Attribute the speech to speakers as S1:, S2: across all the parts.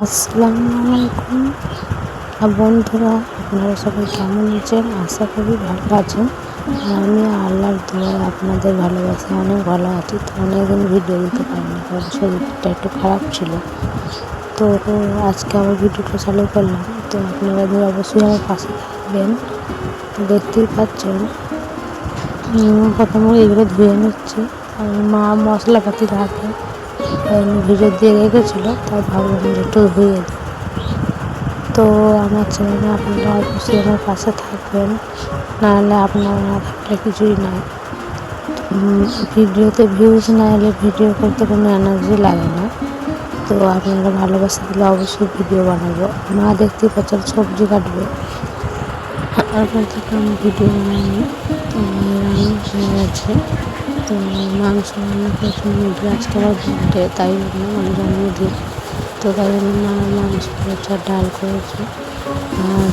S1: আসসালামু আলাইকুম বন্ধুরা, আপনারা সবাই কেমন আছেন? আশা করি ভালো আছেন। আমি আল্লাহর দোয়ায় আপনাদের ভালোবাসা অনেক ভালো আছি। তো অনেকদিন ভিডিও দিতে পারিনি, কারণ শরীরটা একটু খারাপ ছিল। তো আজকে আবার ভিডিওটা চালু করলাম। তো আপনারা অবশ্যই আমার পাশে থাকবেন। তো দেখতেই পাচ্ছেন প্রথমে এগুলো ধুয়ে নিচ্ছি। মা মশলাপাতি রাখে ভিডিও দিয়ে রেখেছিলো, তাই ভাবলাম একটু ধুয়ে দিই। তো আমার চ্যানেলে আপনারা অবশ্যই আমার পাশে থাকবেন, নাহলে আপনারা না থাকলে কিছুই নাই। ভিডিওতে ভিউজ না এলে ভিডিও করতে কোনো এনার্জি লাগে না। তো আপনারা ভালোবাসা দিলে অবশ্যই ভিডিও বানাবো। মা দেখতেই পাচ্ছেন সবজি কাটবে, তারপর থেকে আমি ভিডিও বানাইনি। তো রান্না হয়ে গেছে। তো মাংস রান্না করেছি, মুরগি আজকে আবার বার্থডে, তাই জন্য মানে জন্মদিন। তো তাই জন্য মা মাংস করেছে আর ডাল করেছে, আর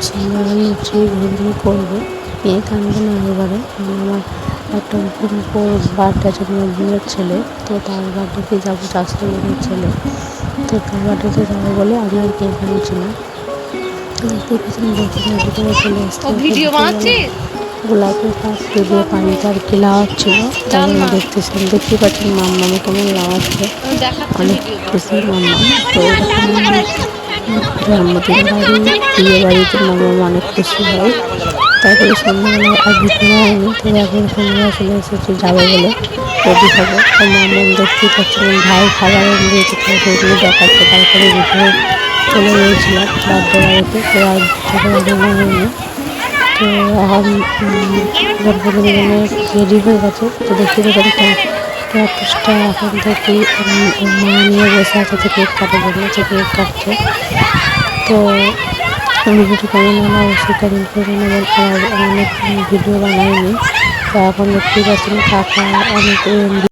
S1: ঝিঙে লুচি ঘুগনি করবে। মেয়ে কাঁদবে না এবারে, আমার একটা বার্থডে জন্মদিনের ছেলে, তো তার বার্থডেতে যাবো, চাষতে ছেলে। তো তার বার্থডেতে যাবো বলে আমি আর কেক আনছি না। দেখতেই পাচ্ছেন বসে রেডি করে চলে এসছে। গোলাপের পাত্রে দিয়ে পানিটা আর কি লাগাচ্ছিল, তাই দেখতেই পাচ্ছেন মাম্মামে কেমন লাগাচ্ছে, অনেক খুশি মাম্মাম। তো জন্মদিন বাড়ি, বিয়ে বাড়িতে মাম্মাম অনেক খুশি হয়। তারপরে সন্ধ্যাবেলা আর ভিডিও হয়নি, তো তারপরে সন্ধ্যাবেলা চলে এসেছে যাবে বলে রেডি হবে। তো মাম্মাম দেখতেই পাচ্ছেন ভাই খাবার দিয়েছে, তো সেগুলো দেখাচ্ছে। তারপরে ভিডিও চলে গিয়েছিলাম বার্থডে বাড়িতে, তো আর ভিডিও বানানো হয়নি। তো এখন জন্মদিনের রেডি হয়ে গেছে। তো দেখতে পাচ্ছেন ক্যাকটাসটা এখন থেকে মা নিয়ে বসে আছে, তো কেক কাটার জন্য তো কেক কাটছে। তো ভিডিওটি কেমন হলো অবশ্যই কমেন্ট করে নেবেন। আর অনেক ভিডিও বানাইনি, তো এখন দেখতেই পাচ্ছেন কাকা অনেক